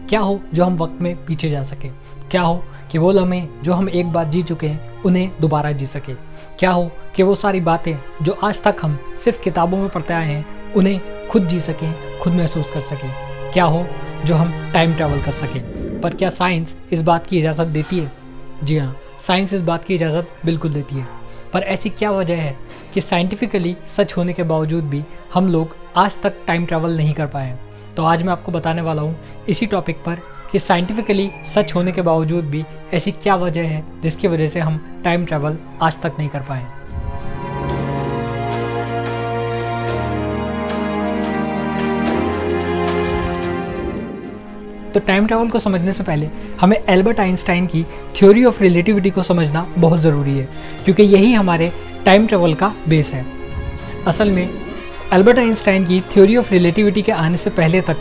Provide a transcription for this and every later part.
क्या हो जो हम वक्त में पीछे जा सके? क्या हो कि वो लम्हे जो हम एक बार जी चुके हैं उन्हें दोबारा जी सके? क्या हो कि वो सारी बातें जो आज तक हम सिर्फ किताबों में पढ़ते आए हैं उन्हें खुद जी सकें, खुद महसूस कर सकें? क्या हो जो हम टाइम ट्रैवल कर सकें? पर क्या साइंस इस बात की इजाज़त देती है? जी हाँ, साइंस इस बात की इजाज़त बिल्कुल देती है। पर ऐसी क्या वजह है कि साइंटिफिकली सच होने के बावजूद भी हम लोग आज तक टाइम ट्रैवल नहीं कर पाए हैं? तो आज मैं आपको बताने वाला हूँ इसी टॉपिक पर कि साइंटिफिकली सच होने के बावजूद भी ऐसी क्या वजह है जिसकी वजह से हम टाइम ट्रैवल आज तक नहीं कर पाए। तो टाइम ट्रैवल को समझने से पहले हमें एल्बर्ट आइंस्टाइन की थ्योरी ऑफ रिलेटिविटी को समझना बहुत ज़रूरी है, क्योंकि यही हमारे टाइम ट्रैवल का बेस है। असल में एल्बर्ट आइंस्टाइन की थ्योरी ऑफ रिलेटिविटी के आने से पहले तक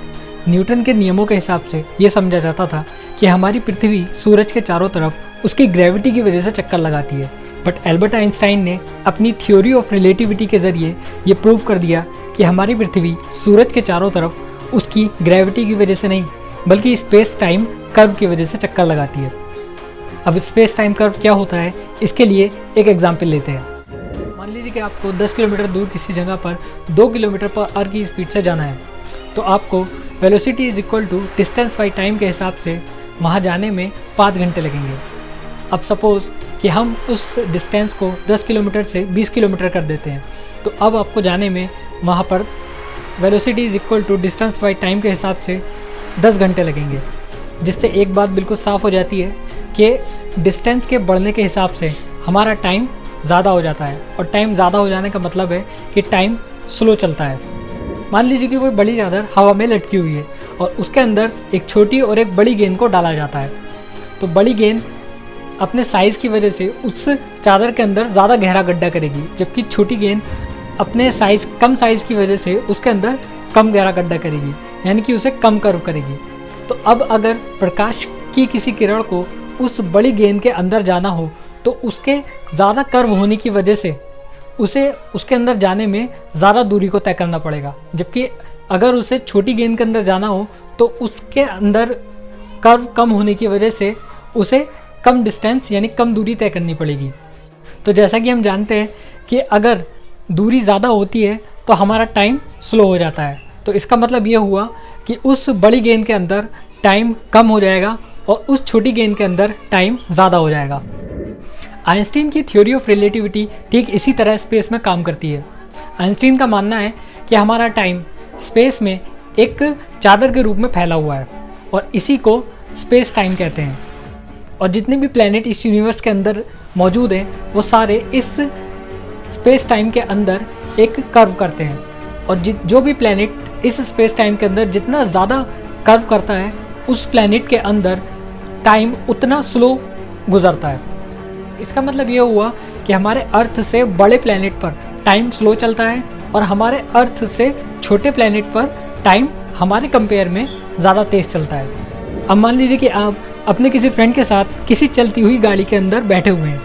न्यूटन के नियमों के हिसाब से ये समझा जाता था कि हमारी पृथ्वी सूरज के चारों तरफ उसकी ग्रेविटी की वजह से चक्कर लगाती है। बट एल्बर्ट आइंस्टाइन ने अपनी थ्योरी ऑफ रिलेटिविटी के ज़रिए ये प्रूव कर दिया कि हमारी पृथ्वी सूरज के चारों तरफ उसकी ग्रेविटी की वजह से नहीं, बल्कि स्पेस टाइम कर्व की वजह से चक्कर लगाती है। अब स्पेस टाइम कर्व क्या होता है, इसके लिए एक एग्जाम्पल लेते हैं। मान लीजिए कि आपको 10 किलोमीटर दूर किसी जगह पर 2 किलोमीटर पर आवर की स्पीड से जाना है, तो आपको velocity is equal to distance by time के हिसाब से वहाँ जाने में 5 घंटे लगेंगे। अब सपोज़ कि हम उस डिस्टेंस को 10 किलोमीटर से 20 किलोमीटर कर देते हैं, तो अब आपको जाने में वहाँ पर velocity is equal to distance by time के हिसाब से 10 घंटे लगेंगे। जिससे एक बात बिल्कुल साफ़ हो जाती है कि डिस्टेंस के बढ़ने के हिसाब से हमारा टाइम ज़्यादा हो जाता है, और टाइम ज़्यादा हो जाने का मतलब है कि टाइम स्लो चलता है। मान लीजिए कि कोई बड़ी चादर हवा में लटकी हुई है और उसके अंदर एक छोटी और एक बड़ी गेंद को डाला जाता है, तो बड़ी गेंद अपने साइज़ की वजह से उस चादर के अंदर ज़्यादा गहरा गड्ढा करेगी, जबकि छोटी गेंद अपने कम साइज़ की वजह से उसके अंदर कम गहरा गड्ढा करेगी, यानी कि उसे कम कर्व करेगी। तो अब अगर प्रकाश की किसी किरण को उस बड़ी गेंद के अंदर जाना हो तो उसके ज़्यादा कर्व होने की वजह से उसे उसके अंदर जाने में ज़्यादा दूरी को तय करना पड़ेगा, जबकि अगर उसे छोटी गेंद के अंदर जाना हो तो उसके अंदर कर्व कम होने की वजह से उसे कम डिस्टेंस यानी कम दूरी तय करनी पड़ेगी। तो जैसा कि हम जानते हैं कि अगर दूरी ज़्यादा होती है तो हमारा टाइम स्लो हो जाता है, तो इसका मतलब ये हुआ कि उस बड़ी गेंद के अंदर टाइम कम हो जाएगा और उस छोटी गेंद के अंदर टाइम ज़्यादा हो जाएगा। आइंस्टीन की थ्योरी ऑफ रिलेटिविटी ठीक इसी तरह स्पेस में काम करती है। आइंस्टीन का मानना है कि हमारा टाइम स्पेस में एक चादर के रूप में फैला हुआ है और इसी को स्पेस टाइम कहते हैं, और जितने भी प्लैनेट इस यूनिवर्स के अंदर मौजूद हैं वो सारे इस स्पेस टाइम के अंदर एक कर्व करते हैं, और जो भी प्लैनेट इस स्पेस टाइम के अंदर जितना ज़्यादा कर्व करता है उस प्लैनेट के अंदर टाइम उतना स्लो गुजरता है। इसका मतलब ये हुआ कि हमारे अर्थ से बड़े प्लैनेट पर टाइम स्लो चलता है और हमारे अर्थ से छोटे प्लैनेट पर टाइम हमारे कंपेयर में ज़्यादा तेज़ चलता है। अब मान लीजिए कि आप अपने किसी फ्रेंड के साथ किसी चलती हुई गाड़ी के अंदर बैठे हुए हैं,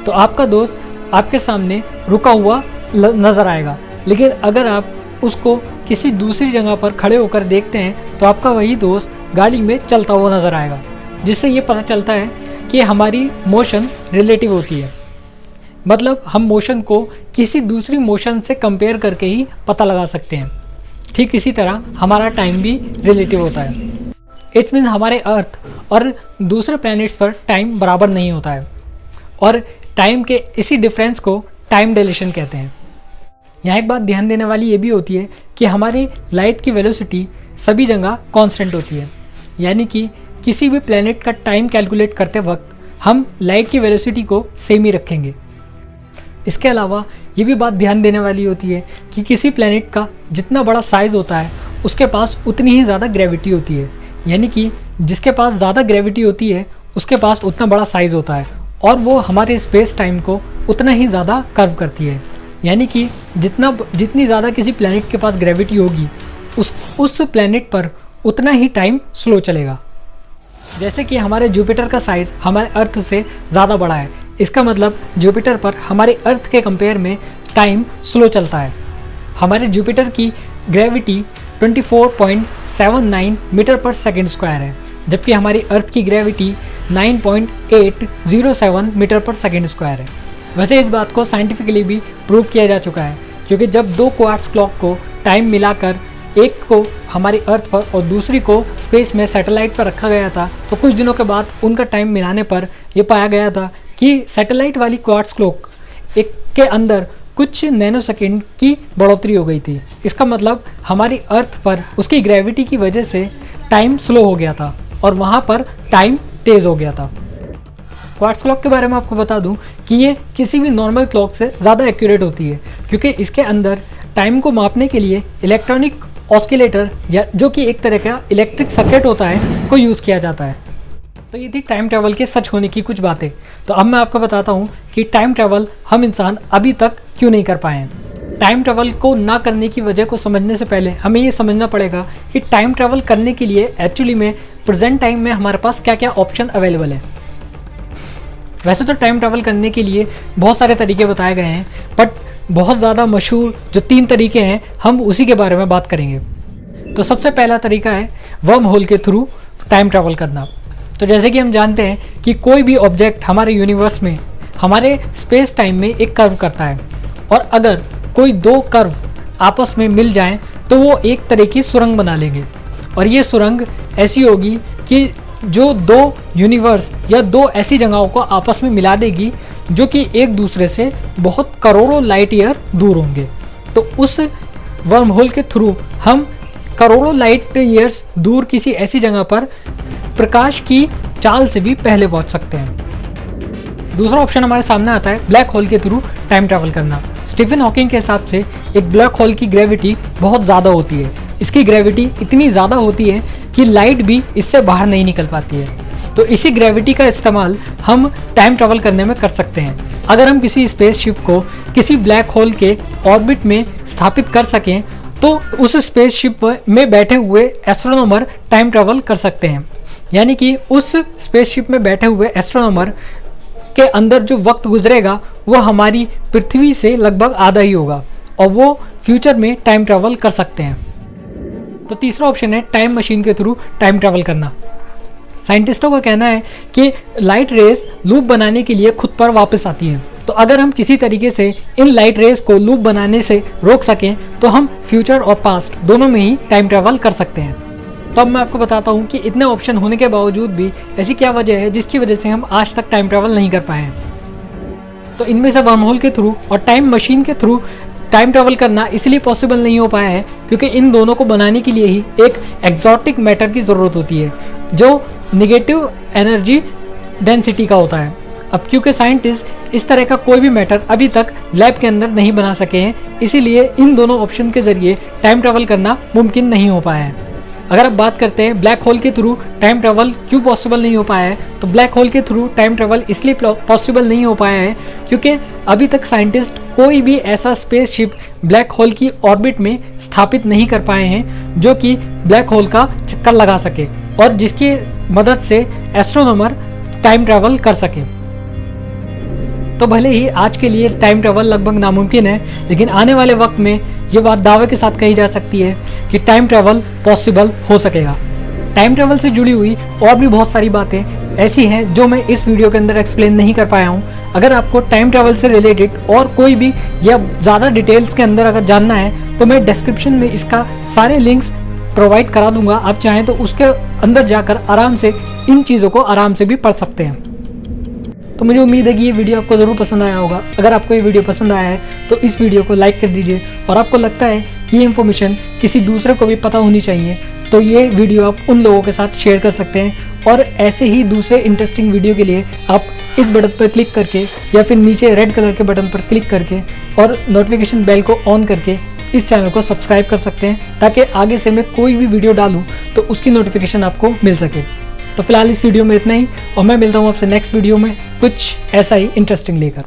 तो आपका दोस्त आपके सामने रुका हुआ नज़र आएगा, लेकिन अगर आप उसको किसी दूसरी जगह पर खड़े होकर देखते हैं तो आपका वही दोस्त गाड़ी में चलता हुआ नज़र आएगा, जिससे ये पता चलता है कि हमारी मोशन रिलेटिव होती है। मतलब हम मोशन को किसी दूसरी मोशन से कंपेयर करके ही पता लगा सकते हैं। ठीक इसी तरह हमारा टाइम भी रिलेटिव होता है। इट्स मीन हमारे अर्थ और दूसरे प्लैनेट्स पर टाइम बराबर नहीं होता है, और टाइम के इसी डिफरेंस को टाइम डिलेशन कहते हैं। यहाँ एक बात ध्यान देने वाली ये भी होती है कि हमारी लाइट की वेलोसिटी सभी जगह कांस्टेंट होती है, यानी कि किसी भी प्लैनेट का टाइम कैलकुलेट करते वक्त हम लाइट की वेलोसिटी को सेम ही रखेंगे। इसके अलावा ये भी बात ध्यान देने वाली होती है कि किसी प्लैनेट का जितना बड़ा साइज़ होता है उसके पास उतनी ही ज़्यादा ग्रेविटी होती है, यानी कि जिसके पास ज़्यादा ग्रेविटी होती है उसके पास उतना बड़ा साइज़ होता है, और वो हमारे स्पेस टाइम को उतना ही ज़्यादा कर्व करती है। यानी कि जितनी ज़्यादा किसी प्लैनेट के पास ग्रेविटी होगी उस प्लैनेट पर उतना ही टाइम स्लो चलेगा। जैसे कि हमारे जुपिटर का साइज़ हमारे अर्थ से ज़्यादा बड़ा है, इसका मतलब जुपिटर पर हमारे अर्थ के कंपेयर में टाइम स्लो चलता है। हमारे जुपिटर की ग्रेविटी 24.79 मीटर पर सेकेंड स्क्वायर है, जबकि हमारी अर्थ की ग्रेविटी 9.807 मीटर पर सेकेंड स्क्वायर है। वैसे इस बात को साइंटिफिकली भी प्रूव किया जा चुका है, क्योंकि जब दो क्वार्ट्ज क्लॉक को टाइम मिलाकर एक को हमारी अर्थ पर और दूसरी को स्पेस में सैटेलाइट पर रखा गया था, तो कुछ दिनों के बाद उनका टाइम मिलाने पर यह पाया गया था कि सैटेलाइट वाली क्वार्ट्ज क्लॉक एक के अंदर कुछ नैनो सेकेंड की बढ़ोतरी हो गई थी। इसका मतलब हमारी अर्थ पर उसकी ग्रेविटी की वजह से टाइम स्लो हो गया था और वहाँ पर टाइम तेज़ हो गया था। क्वार्ट्ज क्लॉक के बारे में आपको बता दूं कि ये किसी भी नॉर्मल क्लॉक से ज़्यादा एक्यूरेट होती है, क्योंकि इसके अंदर टाइम को मापने के लिए इलेक्ट्रॉनिक ऑस्किलेटर या जो कि एक तरह का इलेक्ट्रिक सर्किट होता है को यूज़ किया जाता है। तो ये थी टाइम ट्रैवल के सच होने की कुछ बातें। तो अब मैं आपको बताता हूँ कि टाइम ट्रैवल हम इंसान अभी तक क्यों नहीं कर पाए हैं। टाइम ट्रैवल को ना करने की वजह को समझने से पहले हमें ये समझना पड़ेगा कि टाइम ट्रैवल करने के लिए एक्चुअली में प्रेजेंट टाइम में हमारे पास क्या क्या ऑप्शन अवेलेबल है। वैसे तो टाइम ट्रैवल करने के लिए बहुत सारे तरीके बताए गए हैं, बट बहुत ज़्यादा मशहूर जो 3 तरीके हैं हम उसी के बारे में बात करेंगे। तो सबसे पहला तरीका है वर्म होल के थ्रू टाइम ट्रैवल करना। तो जैसे कि हम जानते हैं कि कोई भी ऑब्जेक्ट हमारे यूनिवर्स में हमारे स्पेस टाइम में एक कर्व करता है, और अगर कोई 2 कर्व आपस में मिल जाएं तो वो एक तरह की सुरंग बना लेंगे, और ये सुरंग ऐसी होगी कि जो 2 यूनिवर्स या 2 ऐसी जगहों को आपस में मिला देगी जो कि एक दूसरे से बहुत करोड़ों लाइट ईयर दूर होंगे। तो उस वर्म होल के थ्रू हम करोड़ों लाइट ईयर्स दूर किसी ऐसी जगह पर प्रकाश की चाल से भी पहले पहुंच सकते हैं। दूसरा ऑप्शन हमारे सामने आता है ब्लैक होल के थ्रू टाइम ट्रैवल करना। स्टीफन हॉकिंग के हिसाब से एक ब्लैक होल की ग्रेविटी बहुत ज़्यादा होती है। इसकी ग्रेविटी इतनी ज़्यादा होती है कि लाइट भी इससे बाहर नहीं निकल पाती है। तो इसी ग्रेविटी का इस्तेमाल हम टाइम ट्रैवल करने में कर सकते हैं। अगर हम किसी स्पेसशिप को किसी ब्लैक होल के ऑर्बिट में स्थापित कर सकें तो उस स्पेसशिप में बैठे हुए एस्ट्रोनॉमर टाइम ट्रैवल कर सकते हैं। यानी कि उस स्पेसशिप में बैठे हुए एस्ट्रोनॉमर के अंदर जो वक्त गुजरेगा वो हमारी पृथ्वी से लगभग आधा ही होगा, और वो फ्यूचर में टाइम ट्रैवल कर सकते हैं। तो तीसरा ऑप्शन है टाइम मशीन के थ्रू टाइम ट्रैवल करना। साइंटिस्टों का कहना है कि लाइट रेस लूप बनाने के लिए खुद पर वापस आती हैं। तो अगर हम किसी तरीके से इन लाइट रेस को लूप बनाने से रोक सकें तो हम फ्यूचर और पास्ट दोनों में ही टाइम ट्रैवल कर सकते हैं। तो अब मैं आपको बताता हूँ कि इतने ऑप्शन होने के बावजूद भी ऐसी क्या वजह है जिसकी वजह से हम आज तक टाइम ट्रैवल नहीं कर पाए हैं। तो इनमें से वर्म होल के थ्रू और टाइम मशीन के थ्रू टाइम ट्रैवल करना इसलिए पॉसिबल नहीं हो पाया है क्योंकि इन दोनों को बनाने के लिए ही एक एक्जॉटिक मैटर की ज़रूरत होती है जो नेगेटिव एनर्जी डेंसिटी का होता है। अब क्योंकि साइंटिस्ट इस तरह का कोई भी मैटर अभी तक लैब के अंदर नहीं बना सके हैं, इसीलिए इन दोनों ऑप्शन के ज़रिए टाइम ट्रैवल करना मुमकिन नहीं हो पाया है। अगर आप बात करते हैं ब्लैक होल के थ्रू टाइम ट्रैवल क्यों पॉसिबल नहीं हो पाया है, तो ब्लैक होल के थ्रू टाइम ट्रैवल इसलिए पॉसिबल नहीं हो पाया है क्योंकि अभी तक साइंटिस्ट कोई भी ऐसा स्पेसशिप ब्लैक होल की ऑर्बिट में स्थापित नहीं कर पाए हैं जो कि ब्लैक होल का चक्कर लगा सके और जिसकी मदद से एस्ट्रोनॉमर टाइम ट्रैवल कर सके। तो भले ही आज के लिए टाइम ट्रैवल लगभग नामुमकिन है, लेकिन आने वाले वक्त में ये बात दावे के साथ कही जा सकती है कि टाइम ट्रैवल पॉसिबल हो सकेगा। टाइम ट्रैवल से जुड़ी हुई और भी बहुत सारी बातें ऐसी हैं जो मैं इस वीडियो के अंदर एक्सप्लेन नहीं कर पाया हूँ। अगर आपको टाइम ट्रैवल से रिलेटेड और कोई भी या ज़्यादा डिटेल्स के अंदर अगर जानना है तो मैं डिस्क्रिप्शन में इसका सारे लिंक्स प्रोवाइड करा दूंगा। आप चाहें तो उसके अंदर जाकर आराम से इन चीज़ों को आराम से भी पढ़ सकते हैं। तो मुझे उम्मीद है कि ये वीडियो आपको ज़रूर पसंद आया होगा। अगर आपको ये वीडियो पसंद आया है तो इस वीडियो को लाइक कर दीजिए, और आपको लगता है कि ये इन्फॉर्मेशन किसी दूसरे को भी पता होनी चाहिए तो ये वीडियो आप उन लोगों के साथ शेयर कर सकते हैं। और ऐसे ही दूसरे इंटरेस्टिंग वीडियो के लिए आप इस बटन पर क्लिक करके या फिर नीचे रेड कलर के बटन पर क्लिक करके और नोटिफिकेशन बेल को ऑन करके इस चैनल को सब्सक्राइब कर सकते हैं, ताकि आगे से मैं कोई भी वीडियो डालूँ तो उसकी नोटिफिकेशन आपको मिल सके। तो फिलहाल इस वीडियो में इतना ही, और मैं मिलता हूँ आपसे नेक्स्ट वीडियो में कुछ ऐसा ही इंटरेस्टिंग लेकर।